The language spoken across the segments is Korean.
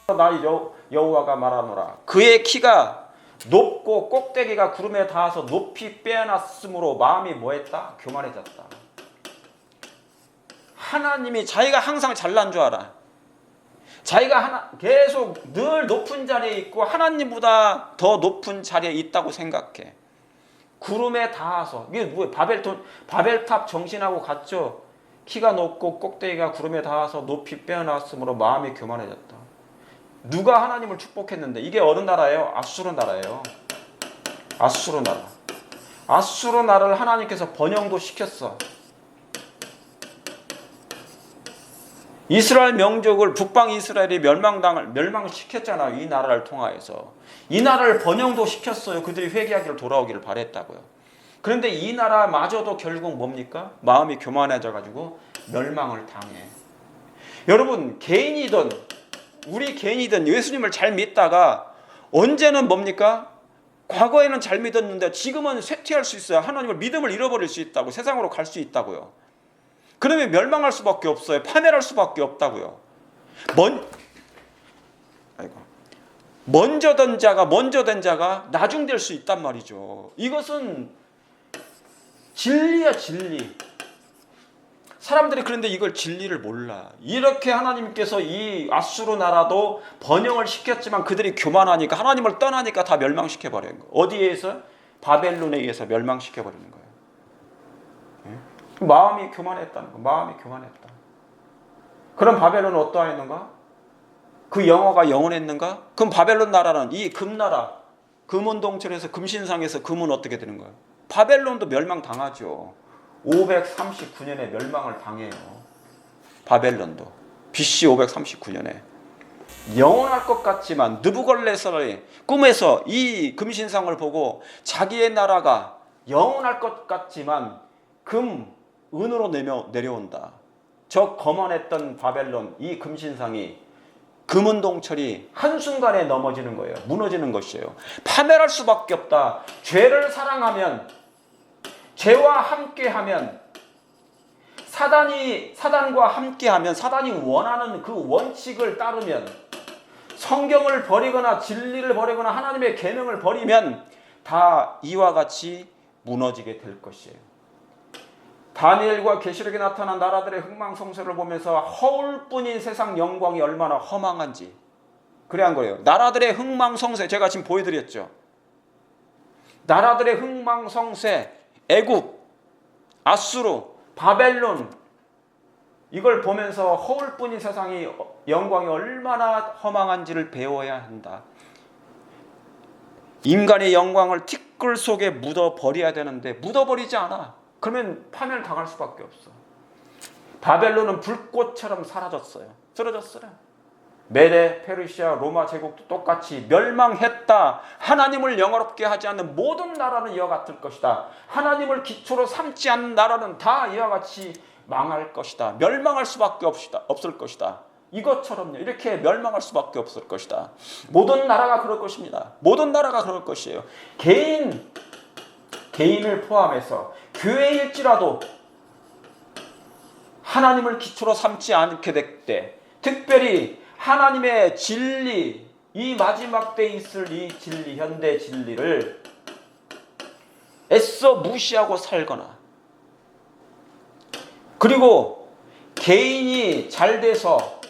나 여호와가 말하노라. 그의 키가 높고 꼭대기가 구름에 닿아서 높이 빼어났으므로 마음이 뭐했다? 교만해졌다. 하나님이 자기가 항상 잘난 줄 알아. 자기가 계속 늘 높은 자리에 있고 하나님보다 더 높은 자리에 있다고 생각해. 구름에 닿아서. 이게 뭐예요? 바벨탑 정신하고 같죠? 키가 높고 꼭대기가 구름에 닿아서 높이 빼어났으므로 마음이 교만해졌다. 누가 하나님을 축복했는데? 이게 어느 나라예요? 아수르 나라예요. 아수르 나라. 아수르 나라를 하나님께서 번영도 시켰어. 이스라엘 명족을 북방 이스라엘이 멸망시켰잖아요. 이 나라를 통하여서. 이 나라를 번영도 시켰어요. 그들이 회개하기를 돌아오기를 바랬다고요. 그런데 이 나라마저도 결국 뭡니까? 마음이 교만해져 가지고 멸망을 당해. 여러분, 우리 개인이든 예수님을 잘 믿다가 언제는 뭡니까? 과거에는 잘 믿었는데 지금은 쇠퇴할 수 있어요. 하나님을 믿음을 잃어버릴 수 있다고. 세상으로 갈 수 있다고요. 그러면 멸망할 수밖에 없어요. 파멸할 수밖에 없다고요. 먼저 된 자가 나중될 수 있단 말이죠. 이것은 진리야, 진리. 사람들이 그런데 이걸 진리를 몰라. 이렇게 하나님께서 이 아수르 나라도 번영을 시켰지만 그들이 교만하니까, 하나님을 떠나니까 다 멸망시켜버린 거예요. 어디에 의해서? 바벨론에 의해서 멸망시켜버리는 거예요. 마음이 교만했다는 거. 마음이 교만했다. 그럼 바벨론은 어떠했는가? 그 영어가 영원했는가? 그럼 바벨론 나라는 이 금나라, 금운동철에서 금신상에서 금은 어떻게 되는 거예요? 바벨론도 멸망당하죠. 539년에 멸망을 당해요. 바벨론도. BC 539년에. 영원할 것 같지만 느부갓네살이 꿈에서 이 금신상을 보고 자기의 나라가 영원할 것 같지만 은으로 내려온다. 저 거만했던 바벨론, 이 금신상이, 금운동철이 한순간에 넘어지는 거예요. 무너지는 것이에요. 파멸할 수밖에 없다. 죄를 사랑하면, 죄와 함께하면, 사단과 함께하면, 사단이 원하는 그 원칙을 따르면, 성경을 버리거나 진리를 버리거나 하나님의 계명을 버리면 다 이와 같이 무너지게 될 것이에요. 다니엘과 계시록에 나타난 나라들의 흥망성쇠를 보면서 허울뿐인 세상 영광이 얼마나 허망한지 그래 한 거예요. 나라들의 흥망성쇠, 제가 지금 보여드렸죠. 나라들의 흥망성쇠, 애굽, 아수르, 바벨론, 이걸 보면서 허울뿐인 세상이 영광이 얼마나 허망한지를 배워야 한다. 인간의 영광을 티끌 속에 묻어버려야 되는데 묻어버리지 않아. 그러면 파멸 당할 수밖에 없어. 바벨론은 불꽃처럼 사라졌어요. 쓰러졌어요. 메데, 페르시아, 로마 제국도 똑같이 멸망했다. 하나님을 영화롭게 하지 않는 모든 나라는 이와 같을 것이다. 하나님을 기초로 삼지 않는 나라는 다 이와 같이 망할 것이다. 멸망할 수밖에 없을 것이다. 이것처럼요. 이렇게 멸망할 수밖에 없을 것이다. 모든 나라가 그럴 것입니다. 모든 나라가 그럴 것이에요. 개인을 포함해서 교회일지라도 하나님을 기초로 삼지 않게 될 때, 특별히 하나님의 진리, 이 마지막 때에 있을 이 진리, 현대 진리를 애써 무시하고 살거나, 그리고 개인이 잘 돼서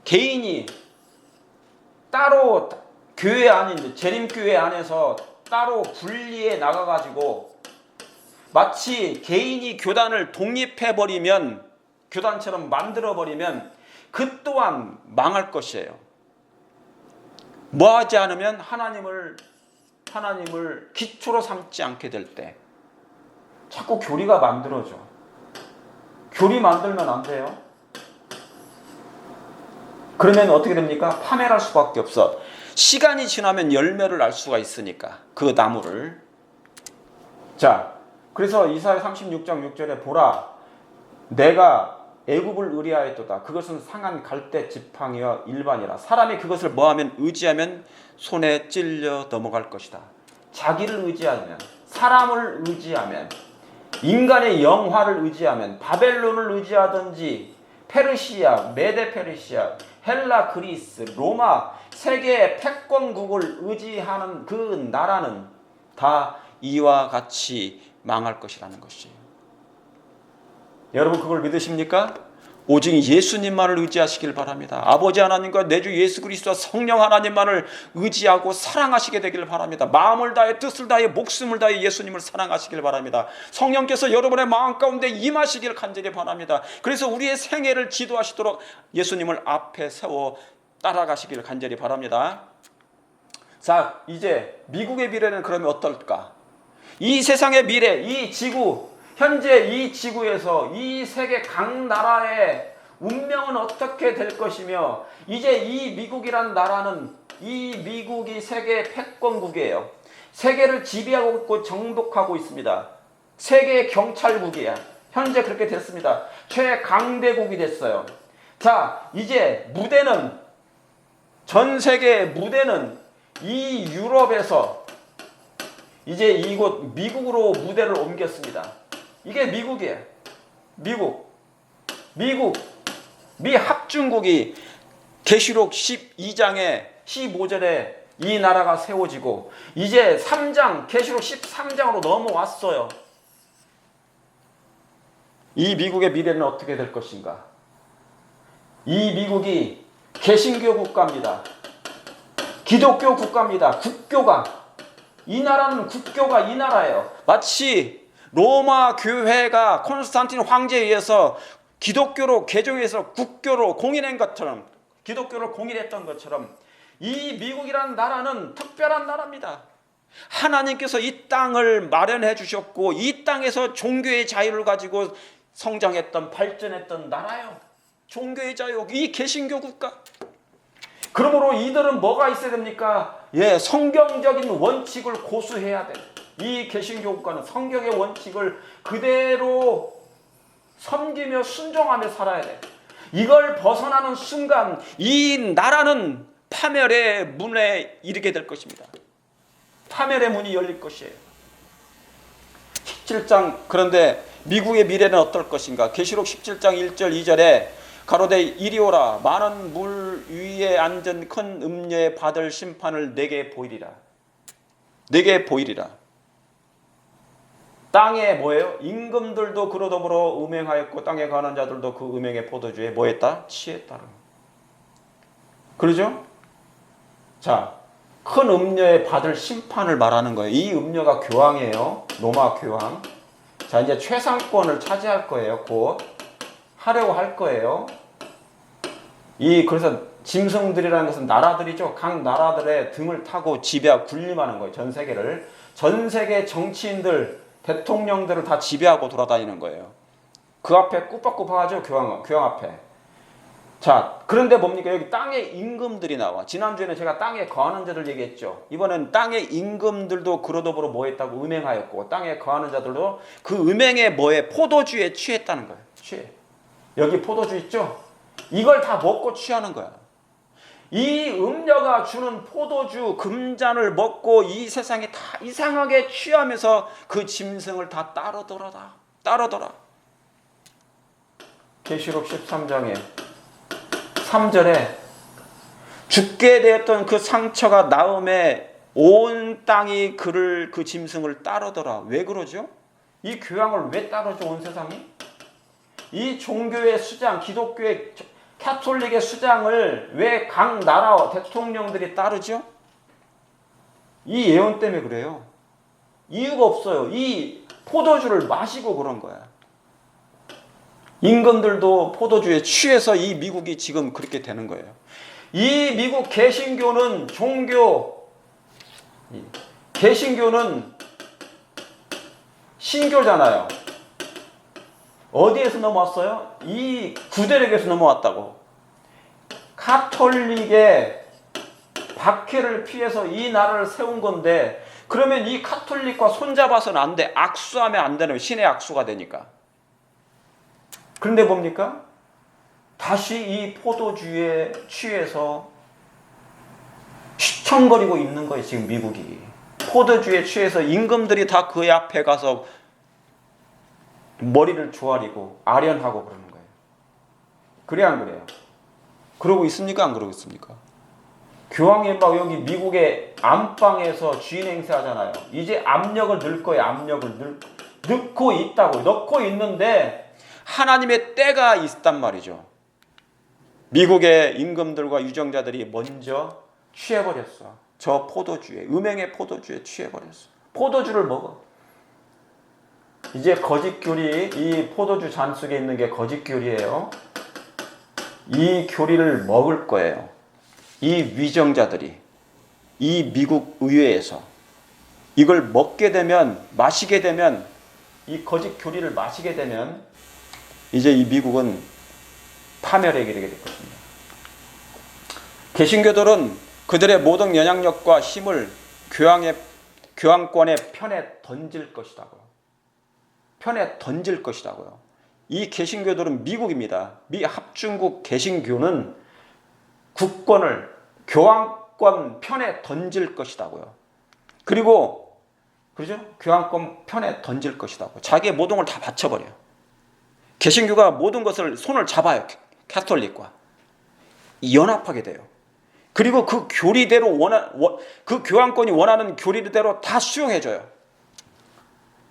개인이 따로 교회 안인 재림교회 안에서 따로 분리해 나가가지고 마치 개인이 교단을 독립해버리면, 교단처럼 만들어버리면 그 또한 망할 것이에요. 뭐하지 않으면 하나님을 기초로 삼지 않게 될 때 자꾸 교리가 만들어져. 교리 만들면 안 돼요. 그러면 어떻게 됩니까? 파멸할 수밖에 없어. 시간이 지나면 열매를 알 수가 있으니까 그 나무를. 자, 그래서 이사야 36장 6절에 보라, 내가 애굽을 의뢰하였도다. 그것은 상한 갈대 지팡이와 일반이라. 사람이 그것을 뭐하면 의지하면 손에 찔려 넘어갈 것이다. 자기를 의지하면, 사람을 의지하면, 인간의 영화를 의지하면 바벨론을 의지하든지 페르시아, 메데 페르시아, 헬라, 그리스, 로마 세계의 패권국을 의지하는 그 나라는 다 이와 같이 망할 것이라는 것이에요. 여러분 그걸 믿으십니까? 오직 예수님만을 의지하시길 바랍니다. 아버지 하나님과 내 주 예수 그리스도와 성령 하나님만을 의지하고 사랑하시게 되길 바랍니다. 마음을 다해 뜻을 다해 목숨을 다해 예수님을 사랑하시길 바랍니다. 성령께서 여러분의 마음 가운데 임하시길 간절히 바랍니다. 그래서 우리의 생애를 지도하시도록 예수님을 앞에 세워 따라가시길 간절히 바랍니다. 자, 이제 미국의 미래는 그러면 어떨까? 이 세상의 미래, 이 지구, 현재 이 지구에서 이 세계 각 나라의 운명은 어떻게 될 것이며, 이제 이 미국이란 나라는, 이 미국이 세계 패권국이에요. 세계를 지배하고 있고 정복하고 있습니다. 세계 경찰국이야. 현재 그렇게 됐습니다. 최강대국이 됐어요. 자, 이제 무대는, 전 세계의 무대는 이 유럽에서 이제 이곳 미국으로 무대를 옮겼습니다. 이게 미국이에요. 미 합중국이 계시록 12장에 15절에 이 나라가 세워지고 이제 3장, 계시록 13장으로 넘어왔어요. 이 미국의 미래는 어떻게 될 것인가? 이 미국이 개신교 국가입니다. 기독교 국가입니다. 국교가, 이 나라는 국교가 이 나라예요. 마치 로마 교회가 콘스탄틴 황제에 의해서 기독교로 개종해서 국교로 공인한 것처럼, 기독교를 공인했던 것처럼 이 미국이라는 나라는 특별한 나라입니다. 하나님께서 이 땅을 마련해 주셨고 이 땅에서 종교의 자유를 가지고 성장했던, 발전했던 나라예요. 종교의 자유, 이 개신교 국가. 그러므로 이들은 뭐가 있어야 됩니까? 성경적인 원칙을 고수해야 돼. 이 개신교 국가는 성경의 원칙을 그대로 섬기며 순종하며 살아야 돼. 이걸 벗어나는 순간 이 나라는 파멸의 문에 이르게 될 것입니다. 파멸의 문이 열릴 것이에요. 17장, 그런데 미국의 미래는 어떨 것인가? 계시록 17장 1절 2절에 가로되 이리 오라, 많은 물 위에 앉은 큰 음녀에 받을 심판을 내게 보이리라. 내게 보이리라. 땅에 뭐예요? 임금들도 그로 더불어 음행하였고 땅에 가는 자들도 그 음행의 포도주에 뭐했다? 취했다. 그러죠? 자, 큰 음녀에 받을 심판을 말하는 거예요. 이 음녀가 교황이에요. 로마 교황. 자, 이제 최상권을 차지할 거예요. 곧 하려고 할 거예요. 그래서 짐승들이라는 것은 나라들이죠. 각 나라들의 등을 타고 지배하고 군림하는 거예요. 전 세계를. 전 세계 정치인들, 대통령들을 다 지배하고 돌아다니는 거예요. 그 앞에 꾸벅꾸벅하죠. 교황 앞에. 자, 그런데 뭡니까? 여기 땅의 임금들이 나와. 지난주에는 제가 땅에 거하는 자들 얘기했죠. 이번엔 땅의 임금들도 그러더불어 뭐했다고? 음행하였고 땅에 거하는 자들도 그 음행에 뭐에? 포도주에 취했다는 거예요. 취해. 여기 포도주 있죠? 이걸 다 먹고 취하는 거야. 이 음녀가 주는 포도주 금잔을 먹고 이 세상에 다 이상하게 취하면서 그 짐승을 다 따르더라. 계시록 13장에 3절에 죽게 되었던 그 상처가 나음에 온 땅이 그 짐승을 따르더라. 왜 그러죠? 이 교황을 왜 따르죠? 온 세상이? 이 종교의 수장, 기독교의 카톨릭의 수장을 왜 각 나라 대통령들이 따르죠? 이 예언 때문에 그래요. 이유가 없어요. 이 포도주를 마시고 그런 거야. 임금들도 포도주에 취해서 이 미국이 지금 그렇게 되는 거예요. 이 미국 개신교는 개신교는 신교잖아요. 어디에서 넘어왔어요? 이 구대력에서 넘어왔다고. 카톨릭의 박해를 피해서 이 나라를 세운 건데, 그러면 이 카톨릭과 손잡아서는 안 돼. 악수하면 안 되는, 신의 악수가 되니까. 그런데 뭡니까? 다시 이 포도주에 취해서 휘청거리고 있는 거예요. 지금 미국이 포도주에 취해서 임금들이 다 그의 앞에 가서 머리를 조아리고 아련하고 그러는 거예요. 그래 안 그래요? 그러고 있습니까? 안 그러고 있습니까? 교황이 막 여기 미국의 안방에서 주인 행세하잖아요. 이제 압력을 넣을 거예요. 압력을 넣고 있다고. 넣고 있는데 하나님의 때가 있단 말이죠. 미국의 임금들과 유정자들이 먼저 취해버렸어. 저 포도주에, 음행의 포도주에 취해버렸어. 포도주를 먹어. 이제 거짓 교리, 이 포도주 잔 속에 있는 게 거짓 교리예요. 이 교리를 먹을 거예요. 이 위정자들이, 이 미국 의회에서 이걸 먹게 되면, 마시게 되면, 이 거짓 교리를 마시게 되면 이제 이 미국은 파멸에 이르게 될 것입니다. 개신교들은 그들의 모든 영향력과 힘을 교황권의 편에 던질 것이라고요. 편에 던질 것이라고요. 이 개신교들은 미국입니다. 미 합중국 개신교는 국권을 교황권 편에 던질 것이라고요. 그리고 그렇죠? 교황권 편에 던질 것이라고. 자기의 모든 걸 다 바쳐버려요. 개신교가 모든 것을 손을 잡아요. 캐톨릭과 연합하게 돼요. 그리고 그 교리대로 그 교황권이 원하는 교리대로 다 수용해줘요.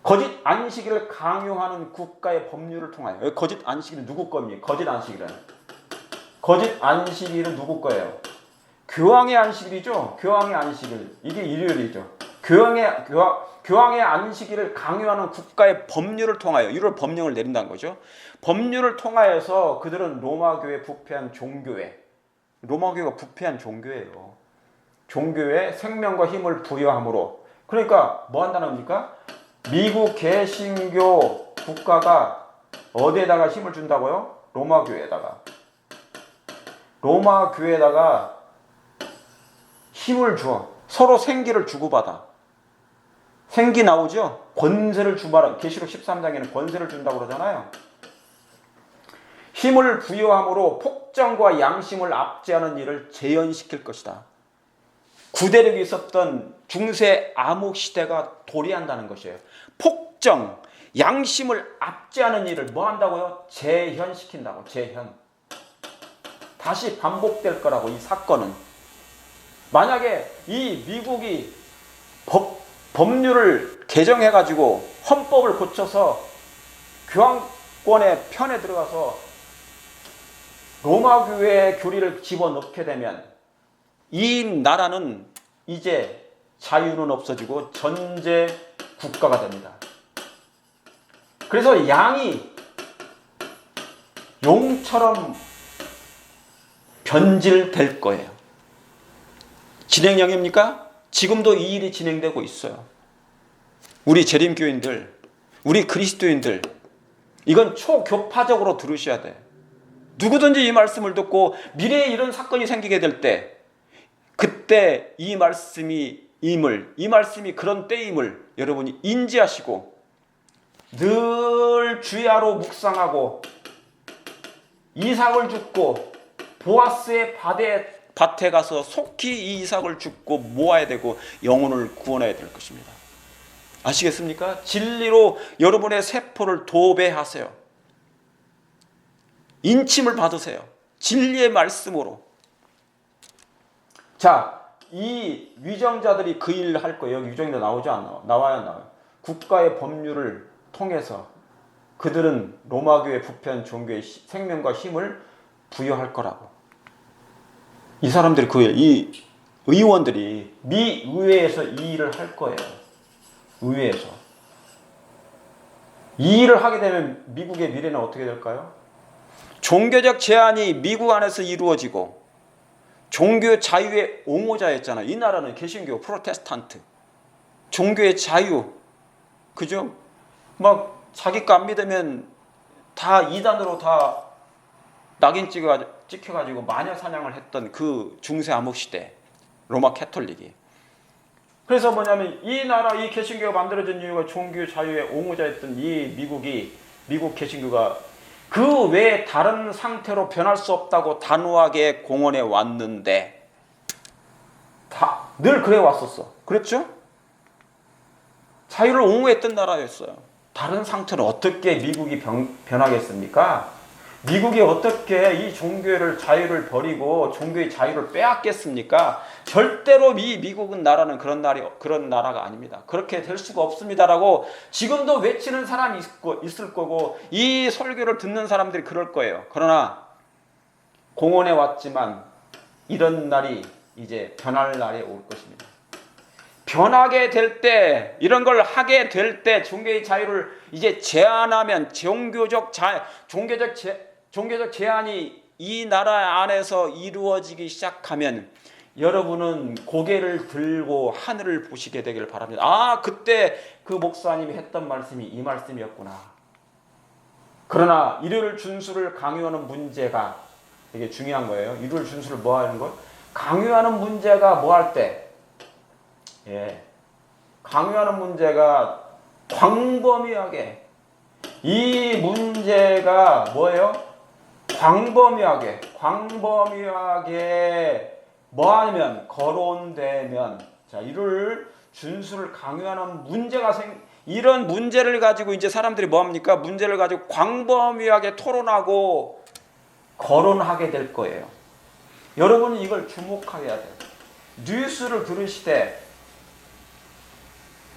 거짓 안식일을 강요하는 국가의 법률을 통하여. 거짓 안식일은 누구 겁니까? 거짓 안식일은. 거짓 안식일은 누구 거예요? 교황의 안식일이죠. 교황의 안식일. 이게 일요일이죠. 교황의 안식일을 강요하는 국가의 법률을 통하여 1월 법령을 내린다는 거죠. 법률을 통하여서 그들은 로마교회 부패한 종교에, 로마교회가 부패한 종교예요. 종교에 생명과 힘을 부여함으로. 그러니까 뭐 한다는 겁니까? 미국 개신교 국가가 어디에다가 힘을 준다고요? 로마교회에다가. 로마교회에다가 힘을 줘. 서로 생기를 주고받아. 생기 나오죠? 권세를 주마라. 계시록 13장에는 권세를 준다고 그러잖아요. 힘을 부여함으로 폭정과 양심을 압제하는 일을 재현시킬 것이다. 구대륙에 있었던 중세 암흑 시대가 도래한다는 것이에요. 폭정, 양심을 압제하는 일을 뭐 한다고요? 재현시킨다고. 재현. 다시 반복될 거라고. 이 사건은. 만약에 이 미국이 법률을 개정해가지고 헌법을 고쳐서 교황권의 편에 들어가서 로마교회의 교리를 집어넣게 되면 이 나라는 이제 자유는 없어지고 전제 국가가 됩니다. 그래서 양이 용처럼 변질될 거예요. 진행형입니까? 지금도 이 일이 진행되고 있어요. 우리 재림교인들, 우리 그리스도인들, 이건 초교파적으로 들으셔야 돼. 누구든지 이 말씀을 듣고 미래에 이런 사건이 생기게 될 때, 그때 이 말씀이 이 말씀이 그런 때임을 여러분이 인지하시고 늘 주야로 묵상하고 이삭을 줍고 보아스의 밭에 가서 속히 이 이삭을 줍고 모아야 되고 영혼을 구원해야 될 것입니다. 아시겠습니까? 진리로 여러분의 세포를 도배하세요. 인침을 받으세요. 진리의 말씀으로. 자, 이 위정자들이 그 일을 할 거예요. 여기 위정자 나오죠? 안 나와? 나와요, 안 나와요? 국가의 법률을 통해서 그들은 로마교회 부패한 종교의 생명과 힘을 부여할 거라고. 이 사람들이 이 의원들이 미 의회에서 이 일을 할 거예요. 의회에서. 이 일을 하게 되면 미국의 미래는 어떻게 될까요? 종교적 제한이 미국 안에서 이루어지고 종교 자유의 옹호자였잖아요. 이 나라는 개신교, 프로테스탄트. 종교의 자유. 그죠? 막 자기 거 안 믿으면 다 이단으로 다 낙인 찍혀가지고 마녀 사냥을 했던 그 중세 암흑 시대 로마 캐톨릭이. 그래서 뭐냐면 이 나라 이 개신교가 만들어진 이유가 종교 자유의 옹호자였던 이 미국 개신교가 그 외에 다른 상태로 변할 수 없다고 단호하게 공언해 왔는데 다 늘 그래 왔었어. 그랬죠? 자유를 옹호했던 나라였어요. 다른 상태는 어떻게 미국이 변하겠습니까? 미국이 어떻게 이 종교를 자유를 버리고 종교의 자유를 빼앗겠습니까? 절대로 미국은 나라는 그런 나라가 아닙니다. 그렇게 될 수가 없습니다라고 지금도 외치는 사람이 있을 거고 이 설교를 듣는 사람들이 그럴 거예요. 그러나 공원에 왔지만 이런 날이 이제 변할 날이 올 것입니다. 변하게 될 때, 이런 걸 하게 될 때, 종교의 자유를 이제 제한하면, 종교적 제한이 이 나라 안에서 이루어지기 시작하면, 여러분은 고개를 들고 하늘을 보시게 되기를 바랍니다. 아, 그때 그 목사님이 했던 말씀이 이 말씀이었구나. 그러나 일요일 준수를 강요하는 문제가 되게 중요한 거예요. 일요일 준수를 뭐 하는 거? 강요하는 문제가 뭐 할 때? 강요하는 문제가 광범위하게, 이 문제가 뭐예요? 광범위하게 뭐 하면 거론되면, 자, 이를 준수를 강요하는 문제가 이런 문제를 가지고 이제 사람들이 뭐 합니까? 문제를 가지고 광범위하게 토론하고 거론하게 될 거예요. 여러분은 이걸 주목해야 돼요. 뉴스를 들으시되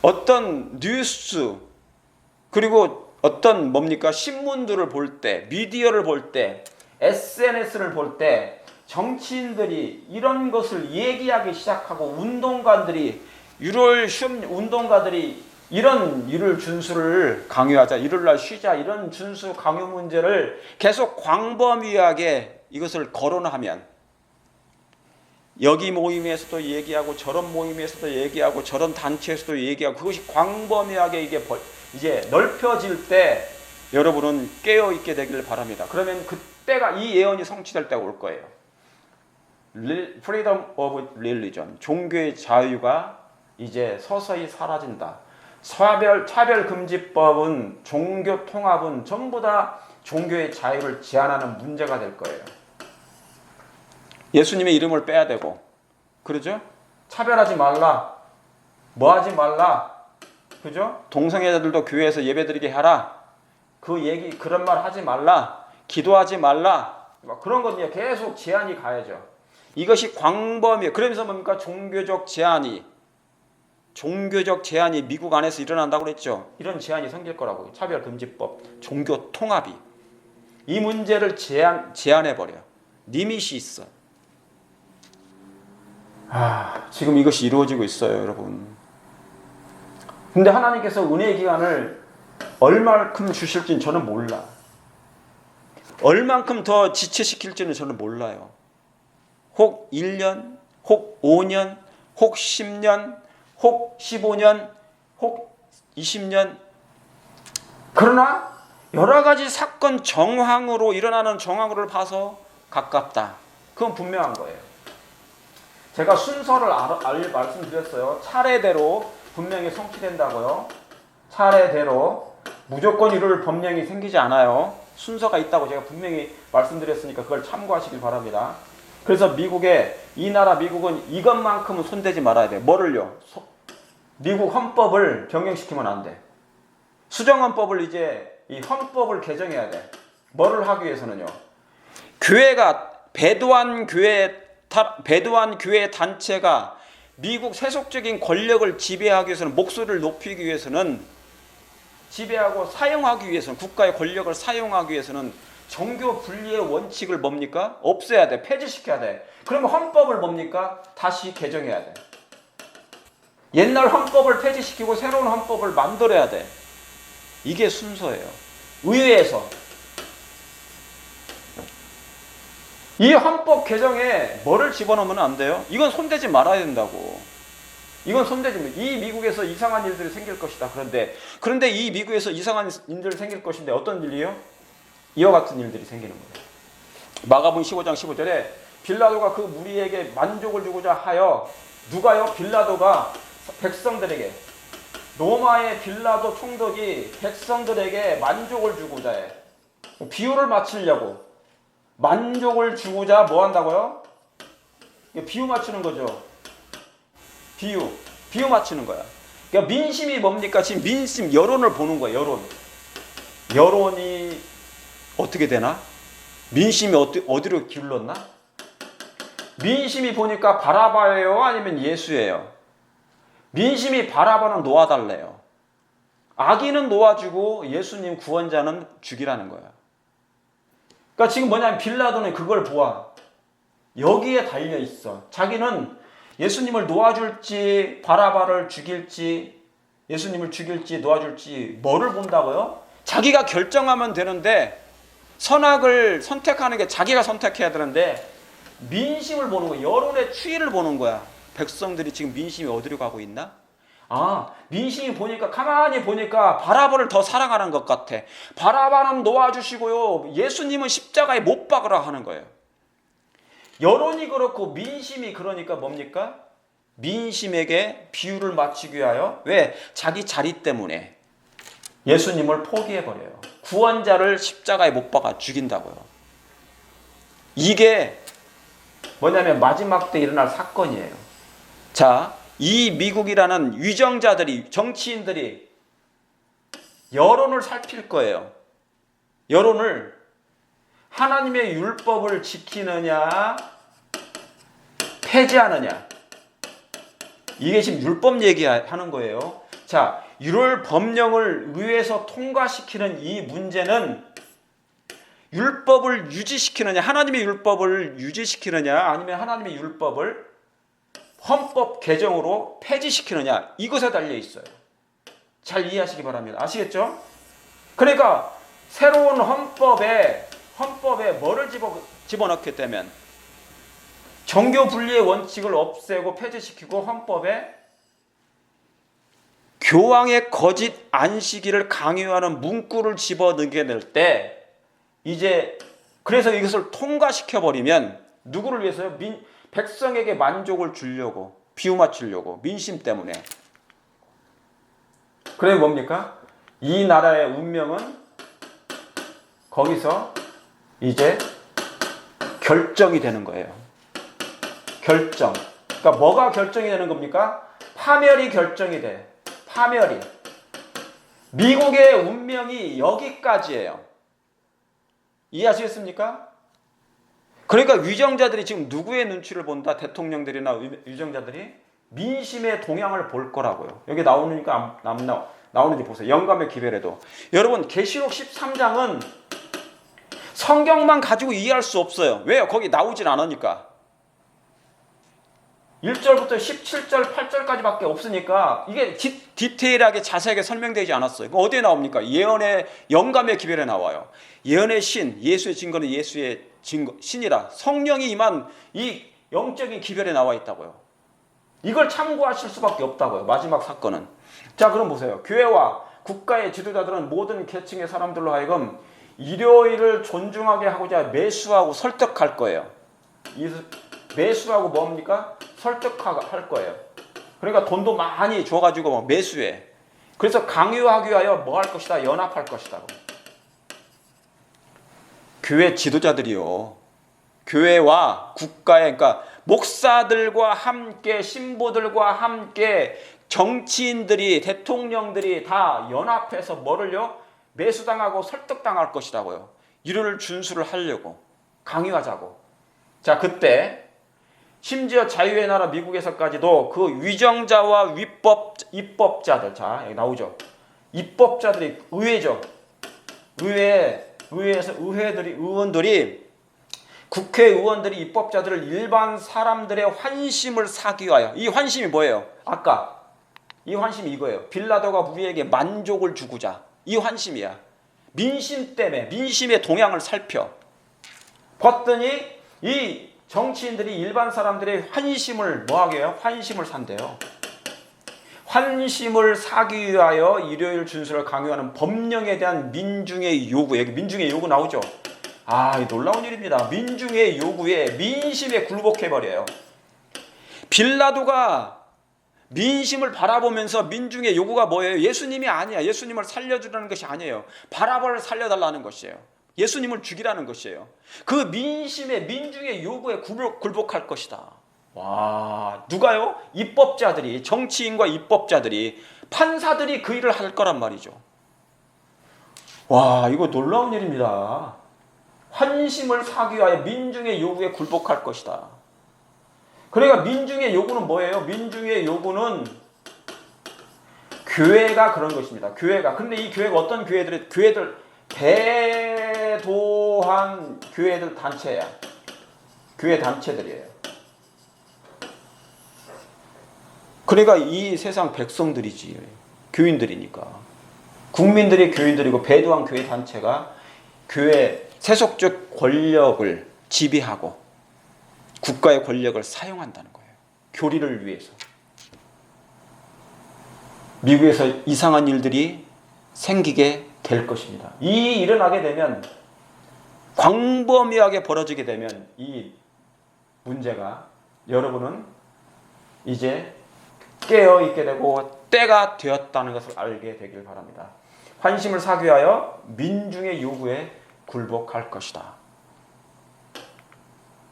어떤 뉴스 그리고 어떤 뭡니까? 신문들을 볼 때, 미디어를 볼 때, SNS를 볼 때 정치인들이 이런 것을 얘기하기 시작하고 운동가들이 이런 일요일 준수를 강요하자, 일요일날 쉬자, 이런 준수 강요 문제를 계속 광범위하게 이것을 거론하면 여기 모임에서도 얘기하고 저런 모임에서도 얘기하고 저런 단체에서도 얘기하고 그것이 광범위하게 이제 넓혀질 때 여러분은 깨어있게 되기를 바랍니다. 그러면 그때가 이 예언이 성취될 때가 올 거예요. Freedom of Religion, 종교의 자유가 이제 서서히 사라진다. 차별금지법은, 종교 통합은 전부 다 종교의 자유를 제한하는 문제가 될 거예요. 예수님의 이름을 빼야 되고, 그러죠? 차별하지 말라, 뭐 하지 말라, 그죠? 동성애자들도 교회에서 예배드리게 하라, 그런 말 하지 말라, 기도하지 말라, 그런 건 계속 제한이 가야죠. 이것이 광범위해. 그러면서 뭡니까? 종교적 제한이 미국 안에서 일어난다고 그랬죠. 이런 제한이 생길 거라고요. 차별금지법, 종교 통합이. 이 문제를 제한해버려. 리밋이 있어. 지금 이것이 이루어지고 있어요, 여러분. 근데 하나님께서 은혜의 기간을 얼만큼 주실지는 저는 몰라. 얼만큼 더 지체시킬지는 저는 몰라요. 혹 1년, 혹 5년, 혹 10년, 혹 15년, 혹 20년. 그러나 여러 가지 사건 정황으로 일어나는 정황으로를 봐서 가깝다. 그건 분명한 거예요. 제가 순서를 말씀드렸어요. 차례대로 분명히 성취된다고요. 차례대로 무조건 일요일 법령이 생기지 않아요. 순서가 있다고 제가 분명히 말씀드렸으니까 그걸 참고하시길 바랍니다. 그래서 이 나라 미국은 이것만큼은 손대지 말아야 돼요. 뭐를요? 미국 헌법을 변경시키면 안 돼. 수정헌법을 이제 이 헌법을 개정해야 돼. 뭐를 하기 위해서는요? 교회가 배도한 교회 단체가 미국 세속적인 권력을 지배하기 위해서는, 목소리를 높이기 위해서는, 지배하고 사용하기 위해서는, 국가의 권력을 사용하기 위해서는 종교 분리의 원칙을 뭡니까? 없애야 돼. 폐지시켜야 돼. 그러면 헌법을 뭡니까? 다시 개정해야 돼. 옛날 헌법을 폐지시키고 새로운 헌법을 만들어야 돼. 이게 순서예요. 의회에서 이 헌법 개정에 뭐를 집어넣으면 안 돼요? 이건 손대지 말아야 된다고. 이 미국에서 이상한 일들이 생길 것이다. 그런데 이 미국에서 이상한 일들이 생길 것인데 어떤 일이요? 이와 같은 일들이 생기는 거예요. 마가복음 15장 15절에 빌라도가 그 무리에게 만족을 주고자 하여, 누가요? 빌라도가 백성들에게, 로마의 빌라도 총독이 백성들에게 만족을 주고자 해. 비유를 맞추려고 만족을 주고자 뭐 한다고요? 비유 맞추는 거죠. 비유 맞추는 거야. 그러니까 민심이 뭡니까? 지금 민심 여론을 보는 거예요. 여론이 어떻게 되나? 민심이 어디로 기울었나? 민심이 보니까 바라바예요? 아니면 예수예요? 민심이 바라바는 놓아달래요. 악인은 놓아주고 예수님 구원자는 죽이라는 거야. 그러니까 지금 뭐냐면 빌라도는 그걸 보아. 여기에 달려 있어. 자기는 예수님을 놓아줄지 바라바를 죽일지, 예수님을 죽일지 놓아줄지 뭐를 본다고요? 자기가 결정하면 되는데, 선악을 선택하는 게 자기가 선택해야 되는데 민심을 보는 거야. 여론의 추이를 보는 거야. 백성들이 지금 민심이 어디로 가고 있나? 민심이 보니까, 가만히 보니까 바라바를 더 사랑하는 것 같아. 바라바는 놓아주시고요, 예수님은 십자가에 못 박으라 하는 거예요. 여론이 그렇고 민심이 그러니까 뭡니까? 민심에게 비유를 맞추기 위하여, 왜? 자기 자리 때문에 예수님을 포기해버려요. 구원자를 십자가에 못 박아 죽인다고요. 이게 뭐냐면 마지막 때 일어날 사건이에요. 자, 이 미국이라는 위정자들이, 정치인들이 여론을 살필 거예요. 여론을 하나님의 율법을 지키느냐 폐지하느냐, 이게 지금 율법 얘기하는 거예요. 자, 1월 법령을 의회에서 통과시키는 이 문제는 율법을 유지시키느냐, 하나님의 율법을 유지시키느냐, 아니면 하나님의 율법을 헌법 개정으로 폐지시키느냐, 이것에 달려 있어요. 잘 이해하시기 바랍니다. 아시겠죠? 그러니까 새로운 헌법에 뭐를 집어넣게 되면 정교 분리의 원칙을 없애고 폐지시키고, 헌법에 교황의 거짓 안식일을 강요하는 문구를 집어넣게 될 때, 이제 그래서 이것을 통과시켜 버리면 누구를 위해서요? 백성에게 만족을 주려고, 비유 맞추려고, 민심 때문에. 그래 뭡니까? 이 나라의 운명은 거기서 이제 결정이 되는 거예요. 결정. 그러니까 뭐가 결정이 되는 겁니까? 파멸이 결정이 돼. 파멸이. 미국의 운명이 여기까지예요. 이해하시겠습니까? 그러니까 위정자들이 지금 누구의 눈치를 본다? 대통령들이나 위정자들이 민심의 동향을 볼 거라고요. 여기 나오니까 나오는지 보세요. 영감의 기별에도. 여러분, 계시록 13장은 성경만 가지고 이해할 수 없어요. 왜요? 거기 나오질 않으니까. 1절부터 17절, 8절까지밖에 없으니까 이게 디테일하게 자세하게 설명되지 않았어요. 어디에 나옵니까? 예언의 영감의 기별에 나와요. 예언의 신, 예수의 증거는 예수의 증거, 신이라 성령이 임한 이 영적인 기별에 나와 있다고요. 이걸 참고하실 수밖에 없다고요. 마지막 사건은. 자, 그럼 보세요. 교회와 국가의 지도자들은 모든 계층의 사람들로 하여금 일요일을 존중하게 하고자 매수하고 설득할 거예요. 매수하고 뭡니까? 설득할 거예요. 그러니까 돈도 많이 줘가지고 매수해. 그래서 강요하기 위하여 뭐 할 것이다? 연합할 것이다. 교회 지도자들이요, 교회와 국가의, 그러니까 목사들과 함께, 신부들과 함께 정치인들이, 대통령들이 다 연합해서 뭐를요? 매수당하고 설득당할 것이라고요. 이를 준수를 하려고, 강요하자고. 자, 그때 심지어 자유의 나라 미국에서까지도 그 위정자와 입법자들, 자 여기 나오죠. 입법자들이, 의회죠. 의회에서 의원들이, 국회의원들이 입법자들을 일반 사람들의 환심을 사기 위하여, 이 환심이 뭐예요? 아까 이 환심이 이거예요. 빌라도가 우리에게 만족을 주고자, 이 환심이야. 민심 때문에, 민심의 동향을 살펴 봤더니 이 정치인들이 일반 사람들의 환심을 뭐하게 해요? 환심을 산대요. 환심을 사기 위하여 일요일 준수를 강요하는 법령에 대한 민중의 요구, 여기 민중의 요구 나오죠? 놀라운 일입니다. 민중의 요구에, 민심에 굴복해버려요. 빌라도가 민심을 바라보면서 민중의 요구가 뭐예요? 예수님이 아니야. 예수님을 살려주라는 것이 아니에요. 바라바를 살려달라는 것이에요. 예수님을 죽이라는 것이에요. 그 민심의, 민중의 요구에 굴복할 것이다. 와, 누가요? 입법자들이, 정치인과 입법자들이 판사들이 그 일을 할 거란 말이죠. 와, 이거 놀라운 일입니다. 환심을 사기 위하여 민중의 요구에 굴복할 것이다. 그러니까 민중의 요구는 뭐예요? 민중의 요구는 교회가 그런 것입니다. 교회가. 근데 이 교회가 어떤 교회들 대도한 교회들 단체야. 교회 단체들이에요. 그러니까 이 세상 백성들이지. 교인들이니까. 국민들이 교인들이고 배도한 교회 단체가 교회 세속적 권력을 지배하고 국가의 권력을 사용한다는 거예요. 교리를 위해서. 미국에서 이상한 일들이 생기게 될 것입니다. 이 일어나게 되면, 광범위하게 벌어지게 되면 이 문제가 여러분은 이제 깨어있게 되고 때가 되었다는 것을 알게 되길 바랍니다. 환심을 사기 위하여 민중의 요구에 굴복할 것이다.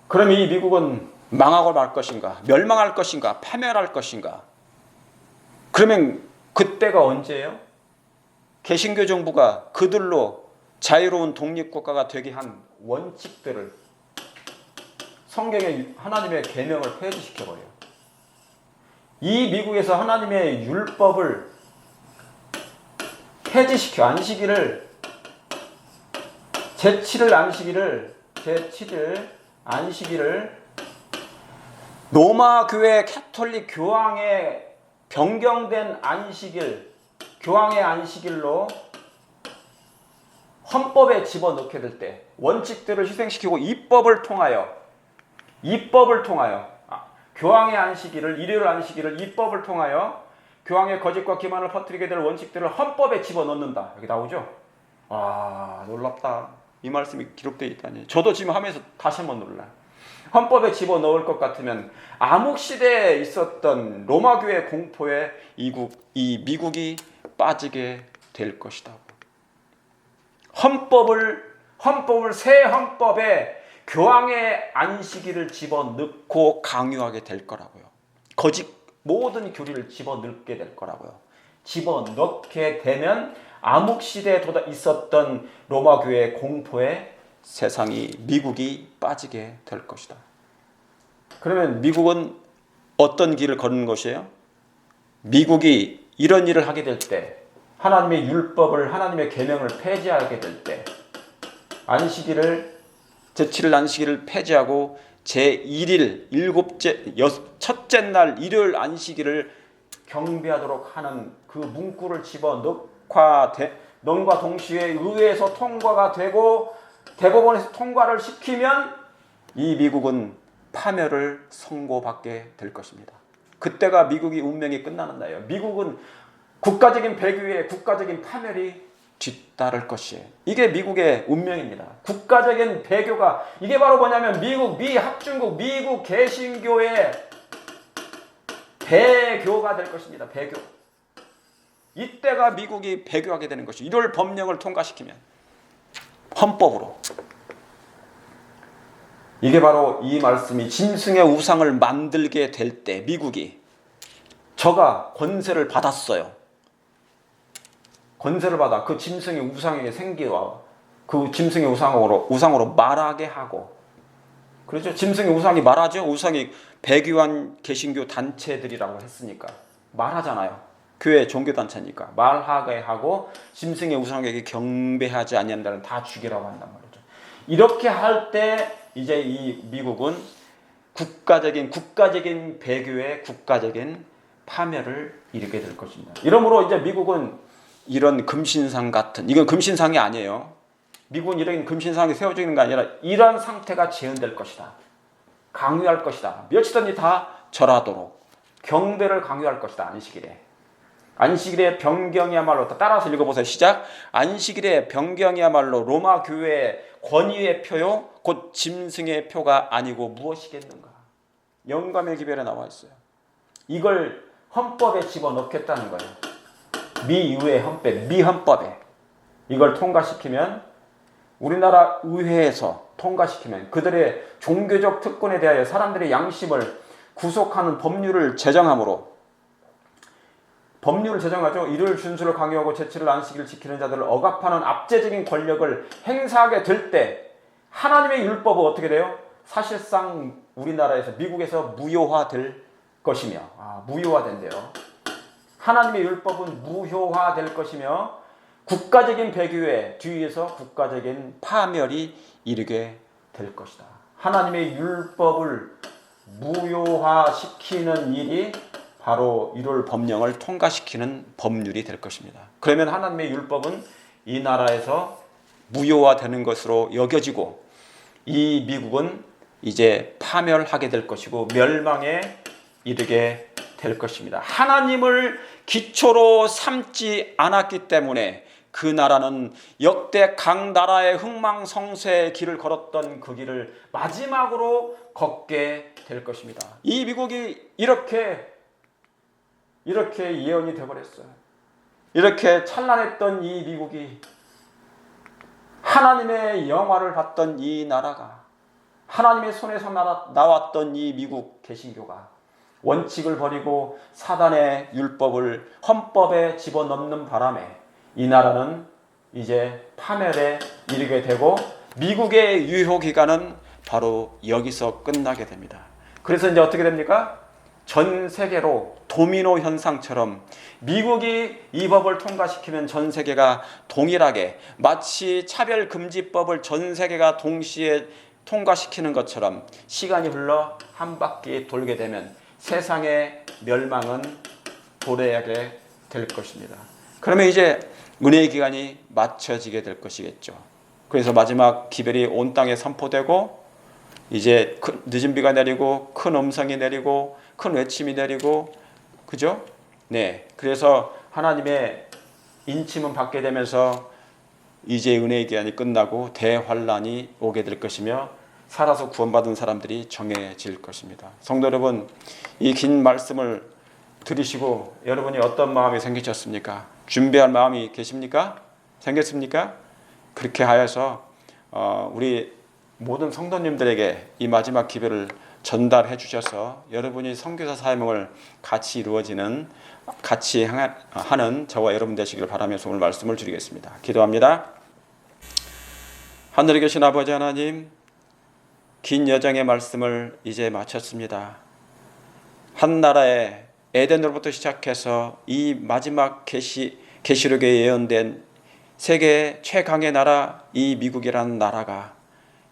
그럼 이 미국은 망하고 말 것인가? 멸망할 것인가? 파멸할 것인가? 그러면 그때가 언제예요? 개신교 정부가 그들로 자유로운 독립국가가 되게 한 원칙들을, 성경의 하나님의 계명을 폐지시켜버려요. 이 미국에서 하나님의 율법을 폐지시켜, 안식일을, 제7일 안식일을 로마 교회 캐톨릭 교황의 변경된 안식일, 교황의 안식일로 헌법에 집어넣게 될 때 원칙들을 희생시키고 입법을 통하여 교황의 안식일을, 일요일 안식일을 입법을 통하여 교황의 거짓과 기만을 퍼뜨리게 될 원칙들을 헌법에 집어넣는다. 여기 나오죠? 아, 놀랍다. 이 말씀이 기록되어 있다니. 저도 지금 하면서 다시 한번 놀라요. 헌법에 집어넣을 것 같으면 암흑시대에 있었던 로마교회 공포에 이 미국이 빠지게 될 것이다. 새 헌법에 교황의 안식일을 집어넣고 강요하게 될 거라고요. 거짓 모든 교리를 집어넣게 될 거라고요. 집어넣게 되면 암흑시대에 있었던 로마교회의 공포에 미국이 빠지게 될 것이다. 그러면 미국은 어떤 길을 걷는 것이에요? 미국이 이런 일을 하게 될 때, 하나님의 율법을, 하나님의 계명을 폐지하게 될 때, 제7일 안식일을 폐지하고 제1일, 첫째 날 일요일 안식일을 경배하도록 하는 그 문구를 집어넣과 동시에 의회에서 통과가 되고 대법원에서 통과를 시키면 이 미국은 파멸을 선고받게 될 것입니다. 그때가 미국의 운명이 끝나는 날이에요. 미국은 국가적인 배교에 국가적인 파멸이 뒤따를 것이에요. 이게 미국의 운명입니다. 국가적인 배교가, 이게 바로 뭐냐면 미합중국, 미국 개신교의 배교가 될 것입니다. 배교. 이때가 미국이 배교하게 되는 것이죠. 1월 법령을 통과시키면, 헌법으로. 이게 바로 이 말씀이 짐승의 우상을 만들게 될 때 미국이, 저가 권세를 받았어요. 권세를 받아 그 짐승의 우상에게 생기와 그 짐승의 우상으로 말하게 하고, 그렇죠? 짐승의 우상이 말하죠. 우상이 배교한 개신교 단체들이라고 했으니까 말하잖아요. 교회 종교단체니까 말하게 하고, 짐승의 우상에게 경배하지 아니한다는 다 죽이라고 한단 말이죠. 이렇게 할 때 이제 이 미국은 국가적인 배교의 국가적인 파멸을 이루게 될 것입니다. 이러므로 이제 미국은 이런 금신상 같은, 이건 금신상이 아니에요. 미국은 이런 금신상이 세워져 있는 게 아니라 이런 상태가 재현될 것이다. 강요할 것이다. 며칠든지 다 절하도록 경배를 강요할 것이다. 안식일의 변경이야말로, 따라서 읽어보세요. 시작. 안식일의 변경이야말로 로마 교회의 권위의 표요 곧 짐승의 표가 아니고 무엇이겠는가. 영감의 기별에 나와 있어요. 이걸 헌법에 집어넣겠다는 거예요. 미 헌법에 이걸 통과시키면, 우리나라 의회에서 통과시키면 그들의 종교적 특권에 대하여 사람들의 양심을 구속하는 법률을 제정함으로 법률을 제정하죠. 일요일 준수를 강요하고 제7일 안식일을 지키는 자들을 억압하는 압제적인 권력을 행사하게 될 때 하나님의 율법은 어떻게 돼요? 사실상 우리나라에서 미국에서 무효화될 것이며 무효화된대요. 하나님의 율법은 무효화될 것이며 국가적인 배교에 뒤에서 국가적인 파멸이 이르게 될 것이다. 하나님의 율법을 무효화시키는 일이 바로 1월 법령을 통과시키는 법률이 될 것입니다. 그러면 하나님의 율법은 이 나라에서 무효화되는 것으로 여겨지고 이 미국은 이제 파멸하게 될 것이고 멸망에 이르게 될 것입니다. 하나님을 기초로 삼지 않았기 때문에 그 나라는 역대 각 나라의 흥망성쇠의 길을 걸었던 그 길을 마지막으로 걷게 될 것입니다. 이 미국이 이렇게 예언이 되어버렸어요. 이렇게 찬란했던 이 미국이 하나님의 영화를 봤던 이 나라가 하나님의 손에서 나왔던 이 미국 개신교가 원칙을 버리고 사단의 율법을 헌법에 집어넣는 바람에 이 나라는 이제 파멸에 이르게 되고 미국의 유효기간은 바로 여기서 끝나게 됩니다. 그래서 이제 어떻게 됩니까? 전 세계로 도미노 현상처럼 미국이 이 법을 통과시키면 전 세계가 동일하게 마치 차별금지법을 전 세계가 동시에 통과시키는 것처럼 시간이 흘러 한 바퀴 돌게 되면 세상의 멸망은 도래하게 될 것입니다. 그러면 이제 은혜의 기간이 맞춰지게 될 것이겠죠. 그래서 마지막 기별이 온 땅에 선포되고 이제 늦은 비가 내리고 큰 음성이 내리고 큰 외침이 내리고 그죠? 네. 그래서 하나님의 인침은 받게 되면서 이제 은혜의 기한이 끝나고 대환란이 오게 될 것이며 살아서 구원받은 사람들이 정해질 것입니다. 성도 여러분, 이 긴 말씀을 들으시고 여러분이 어떤 마음이 생기셨습니까? 준비할 마음이 계십니까? 생겼습니까? 그렇게 하여서 우리 모든 성도님들에게 이 마지막 기별을 전달해 주셔서 여러분이 선교사 사명을 같이 이루어지는 같이 하는 저와 여러분 되시기를 바라면서 오늘 말씀을 드리겠습니다. 기도합니다. 하늘에 계신 아버지 하나님, 긴 여정의 말씀을 이제 마쳤습니다. 한 나라의 에덴으로부터 시작해서 이 마지막 계시록에 예언된 세계 최강의 나라 이 미국이라는 나라가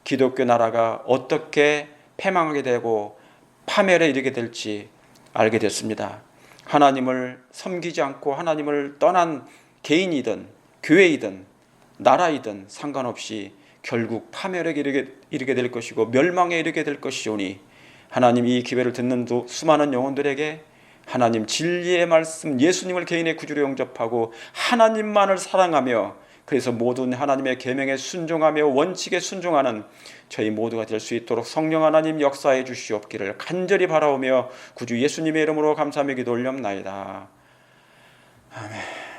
기독교 나라가 어떻게 패망하게 되고 파멸에 이르게 될지 알게 됐습니다. 하나님을 섬기지 않고 하나님을 떠난 개인이든 교회이든 나라이든 상관없이 결국 파멸에 이르게 될 것이고 멸망에 이르게 될 것이오니 하나님 이 기회를 듣는 수많은 영혼들에게 하나님 진리의 말씀 예수님을 개인의 구주로 영접하고 하나님만을 사랑하며 그래서 모든 하나님의 계명에 순종하며 원칙에 순종하는 저희 모두가 될 수 있도록 성령 하나님 역사해 주시옵기를 간절히 바라오며 구주 예수님의 이름으로 감사하며 기도 올렵나이다. 아멘.